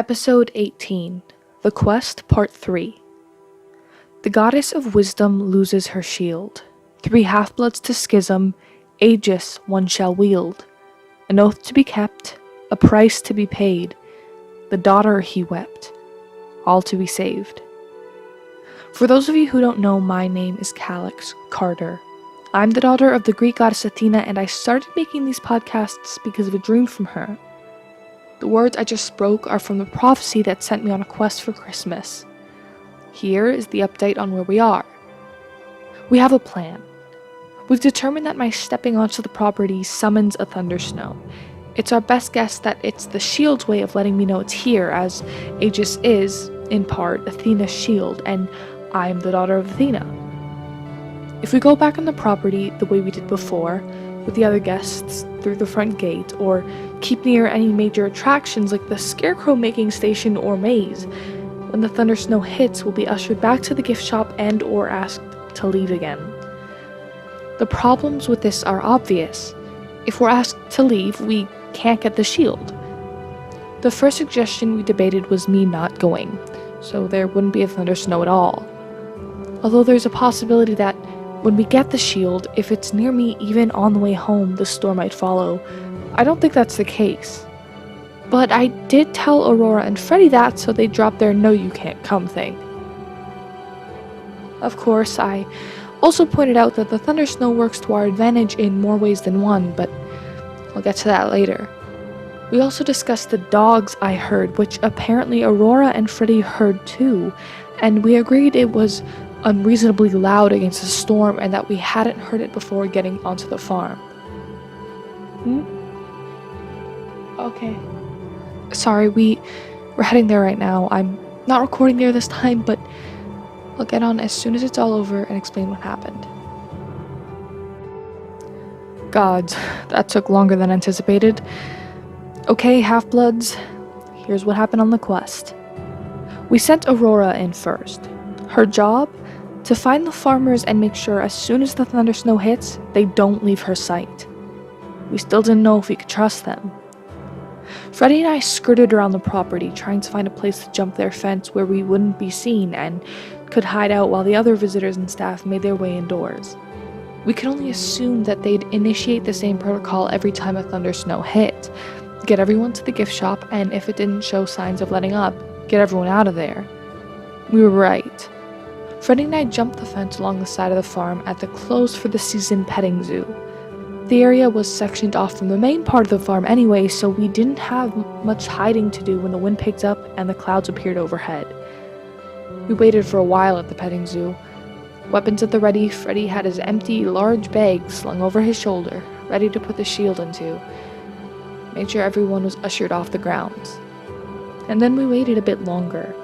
Episode 18, The Quest, Part 3. The goddess of wisdom loses her shield. 3 half-bloods to schism, Aegis one shall wield. An oath to be kept, a price to be paid. The daughter he wept, all to be saved. For those of you who don't know, my name is Calyx Carter. I'm the daughter of the Greek goddess Athena, and I started making these podcasts because of a dream from her. The words I just spoke are from the prophecy that sent me on a quest for Christmas. Here is the update on where we are. We have a plan. We've determined that my stepping onto the property summons a thundersnow. It's our best guess that it's the shield's way of letting me know it's here, as Aegis is, in part, Athena's shield, and I'm the daughter of Athena. If we go back on the property the way we did before, with the other guests through the front gate, or keep near any major attractions like the scarecrow making station or maze, when the thundersnow hits, we'll be ushered back to the gift shop and or asked to leave again. The problems with this are obvious. If we're asked to leave, we can't get the shield. The first suggestion we debated was me not going, so there wouldn't be a thundersnow at all. Although there's a possibility that when we get the shield, if it's near me even on the way home, the storm might follow. I don't think that's the case. But I did tell Aurora and Freddy that, so they dropped their no you can't come thing. Of course, I also pointed out that the thundersnow works to our advantage in more ways than one, but I'll get to that later. We also discussed the dogs I heard, which apparently Aurora and Freddy heard too, and we agreed it was unreasonably loud against the storm and that we hadn't heard it before getting onto the farm. Okay. Sorry, we're heading there right now. I'm not recording there this time, but I'll get on as soon as it's all over and explain what happened. Gods, that took longer than anticipated. Okay, half-bloods, here's what happened on the quest. We sent Aurora in first. Her job? To find the farmers and make sure as soon as the thundersnow hits, they don't leave her sight. We still didn't know if we could trust them. Freddy and I skirted around the property, trying to find a place to jump their fence where we wouldn't be seen and could hide out while the other visitors and staff made their way indoors. We could only assume that they'd initiate the same protocol every time a thundersnow hit. Get everyone to the gift shop, and if it didn't show signs of letting up, get everyone out of there. We were right. Freddy and I jumped the fence along the side of the farm at the closed-for-the-season petting zoo. The area was sectioned off from the main part of the farm anyway, so we didn't have much hiding to do when the wind picked up and the clouds appeared overhead. We waited for a while at the petting zoo. Weapons at the ready, Freddy had his empty, large bag slung over his shoulder, ready to put the shield into. Made sure everyone was ushered off the grounds. And then we waited a bit longer.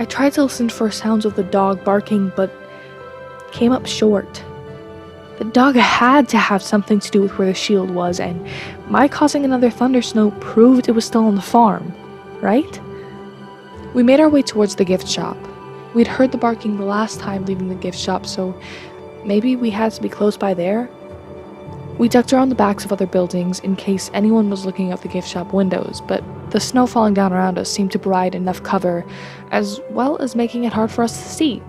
I tried to listen for sounds of the dog barking, but came up short. The dog had to have something to do with where the shield was, and my causing another thundersnow proved it was still on the farm, right? We made our way towards the gift shop. We'd heard the barking the last time leaving the gift shop, so maybe we had to be close by there? We ducked around the backs of other buildings in case anyone was looking out the gift shop windows, but the snow falling down around us seemed to provide enough cover, as well as making it hard for us to see.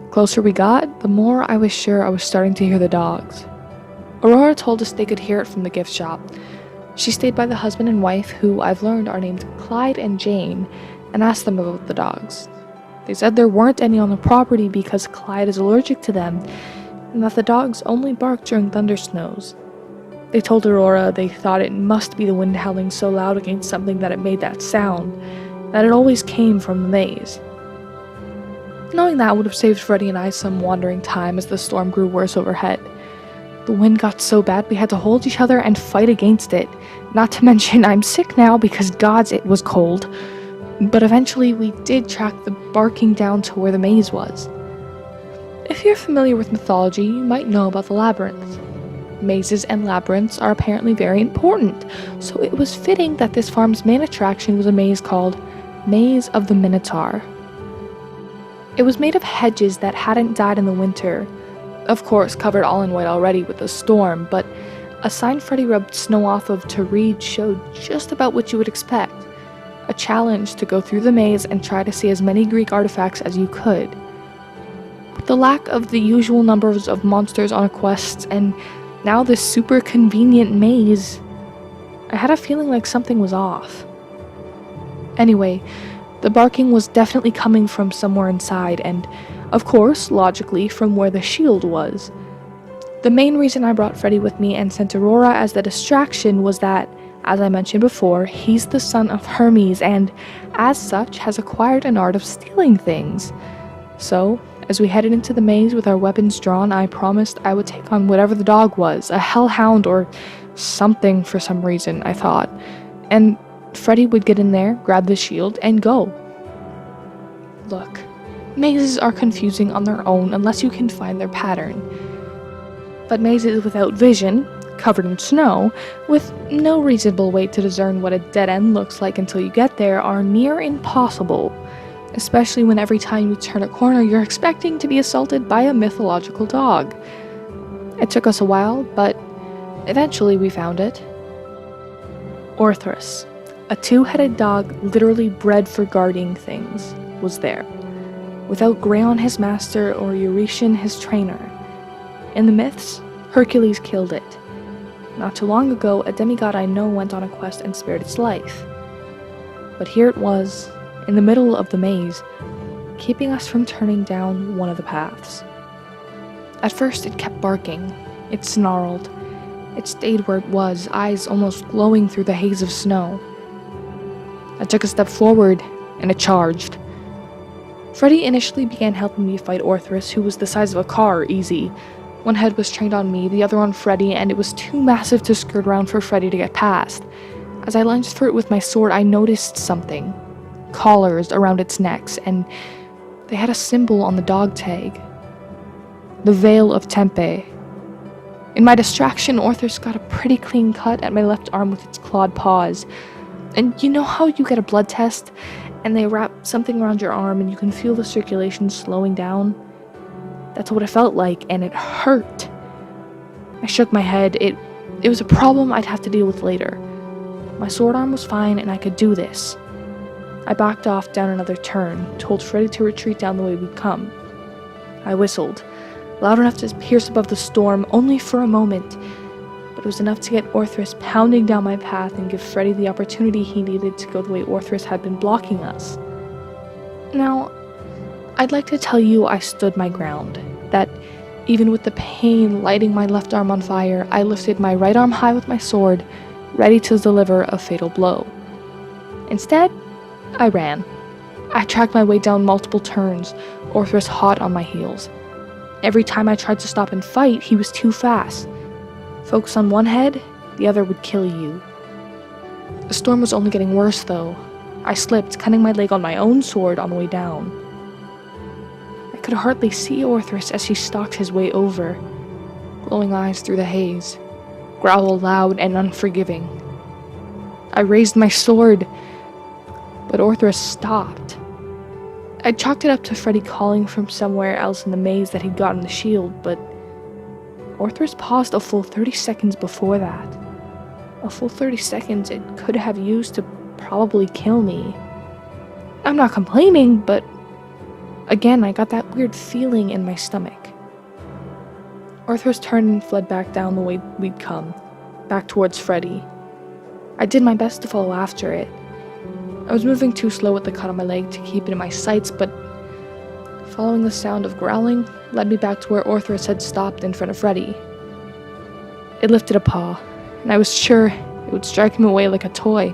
The closer we got, the more I was sure I was starting to hear the dogs. Aurora told us they could hear it from the gift shop. She stayed by the husband and wife, who I've learned are named Clyde and Jane, and asked them about the dogs. They said there weren't any on the property because Clyde is allergic to them, and that the dogs only bark during thundersnows. They told Aurora they thought it must be the wind howling so loud against something that it made that sound, that it always came from the maze. Knowing that would have saved Freddy and I some wandering time as the storm grew worse overhead. The wind got so bad we had to hold each other and fight against it, not to mention I'm sick now because gods it was cold. But eventually we did track the barking down to where the maze was. If you're familiar with mythology, you might know about the labyrinth. Mazes and labyrinths are apparently very important, so it was fitting that this farm's main attraction was a maze called Maze of the Minotaur. It was made of hedges that hadn't died in the winter, of course covered all in white already with the storm, but a sign Freddy rubbed snow off of to read showed just about what you would expect. A challenge to go through the maze and try to see as many Greek artifacts as you could. With the lack of the usual numbers of monsters on a quest, and now this super convenient maze, I had a feeling like something was off. Anyway, the barking was definitely coming from somewhere inside, and, of course, logically, from where the shield was. The main reason I brought Freddy with me and sent Aurora as the distraction was that, as I mentioned before, he's the son of Hermes and, as such, has acquired an art of stealing things. So, as we headed into the maze with our weapons drawn, I promised I would take on whatever the dog was, a hellhound or something for some reason, I thought, and Freddy would get in there, grab the shield, and go. Look, mazes are confusing on their own unless you can find their pattern. But mazes without vision, covered in snow, with no reasonable way to discern what a dead end looks like until you get there, are near impossible, especially when every time you turn a corner you're expecting to be assaulted by a mythological dog. It took us a while, but eventually we found it. Orthrus, a two-headed dog literally bred for guarding things, was there, without Grayon his master or Eurytion his trainer. In the myths, Hercules killed it. Not too long ago, a demigod I know went on a quest and spared its life. But here it was, in the middle of the maze, keeping us from turning down one of the paths. At first it kept barking, it snarled, it stayed where it was, eyes almost glowing through the haze of snow. I took a step forward, and it charged. Freddy initially began helping me fight Orthrus, who was the size of a car, easy. One head was trained on me, the other on Freddy, and it was too massive to skirt around for Freddy to get past. As I lunged for it with my sword, I noticed something. Collars around its necks, and they had a symbol on the dog tag. The Veil of Tempe. In my distraction, Orthrus got a pretty clean cut at my left arm with its clawed paws. And you know how you get a blood test, and they wrap something around your arm and you can feel the circulation slowing down? That's what it felt like, and it hurt. I shook my head. It was a problem I'd have to deal with later. My sword arm was fine, and I could do this. I backed off down another turn, told Freddy to retreat down the way we'd come. I whistled, loud enough to pierce above the storm, only for a moment, but it was enough to get Orthrus pounding down my path and give Freddy the opportunity he needed to go the way Orthrus had been blocking us. Now, I'd like to tell you I stood my ground, that even with the pain lighting my left arm on fire, I lifted my right arm high with my sword, ready to deliver a fatal blow. Instead, I ran. I tracked my way down multiple turns, Orthrus hot on my heels. Every time I tried to stop and fight, he was too fast. Focus on one head, the other would kill you. The storm was only getting worse, though. I slipped, cutting my leg on my own sword on the way down. I could hardly see Orthrus as he stalked his way over, glowing eyes through the haze, growl loud and unforgiving. I raised my sword, but Orthrus stopped. I chalked it up to Freddy calling from somewhere else in the maze that he'd gotten the shield, but Orthrus paused a full 30 seconds before that. A full 30 seconds it could have used to probably kill me. I'm not complaining, but again, I got that weird feeling in my stomach. Orthrus turned and fled back down the way we'd come, back towards Freddy. I did my best to follow after it. I was moving too slow with the cut on my leg to keep it in my sights, but following the sound of growling led me back to where Orthrus had stopped in front of Freddy. It lifted a paw, and I was sure it would strike him away like a toy,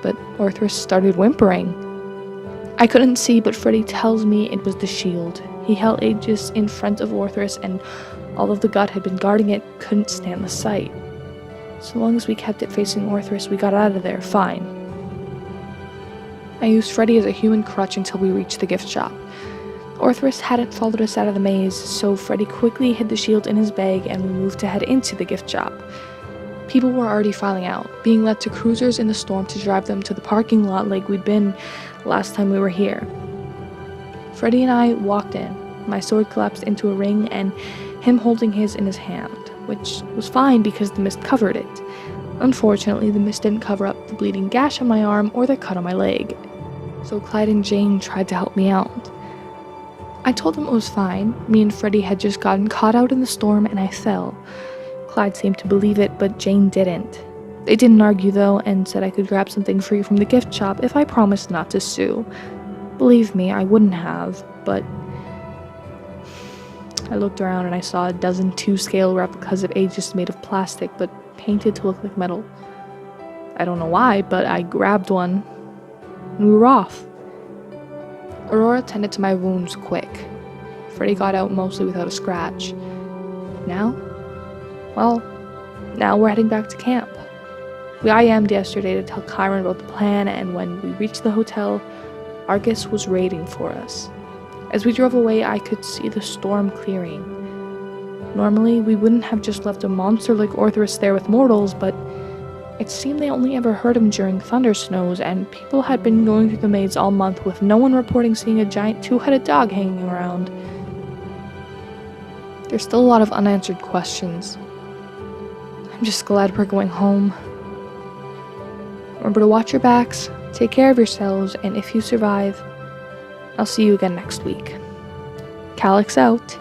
but Orthrus started whimpering. I couldn't see, but Freddy tells me it was the shield. He held Aegis in front of Orthrus, and although the god had been guarding it, couldn't stand the sight. So long as we kept it facing Orthrus, we got out of there fine. I used Freddy as a human crutch until we reached the gift shop. Orthrus hadn't followed us out of the maze, so Freddy quickly hid the shield in his bag and we moved to head into the gift shop. People were already filing out, being led to cruisers in the storm to drive them to the parking lot like we'd been last time we were here. Freddy and I walked in, my sword collapsed into a ring and him holding his in his hand, which was fine because the mist covered it. Unfortunately, the mist didn't cover up the bleeding gash on my arm or the cut on my leg, so Clyde and Jane tried to help me out. I told them it was fine. Me and Freddie had just gotten caught out in the storm and I fell. Clyde seemed to believe it, but Jane didn't. They didn't argue though, and said I could grab something free from the gift shop if I promised not to sue. Believe me, I wouldn't have, but I looked around and I saw a dozen 2-scale replicas of Aegis made of plastic, but painted to look like metal. I don't know why, but I grabbed one, and we were off. Aurora tended to my wounds quick. Freddie got out mostly without a scratch. Now? Well, now we're heading back to camp. We IM'd yesterday to tell Chiron about the plan, and when we reached the hotel, Argus was waiting for us. As we drove away, I could see the storm clearing. Normally, we wouldn't have just left a monster like Orthrus there with mortals, but it seemed they only ever heard him during thunder snows, and people had been going through the maze all month with no one reporting seeing a giant 2-headed dog hanging around. There's still a lot of unanswered questions. I'm just glad we're going home. Remember to watch your backs, take care of yourselves, and if you survive, I'll see you again next week. Calyx out.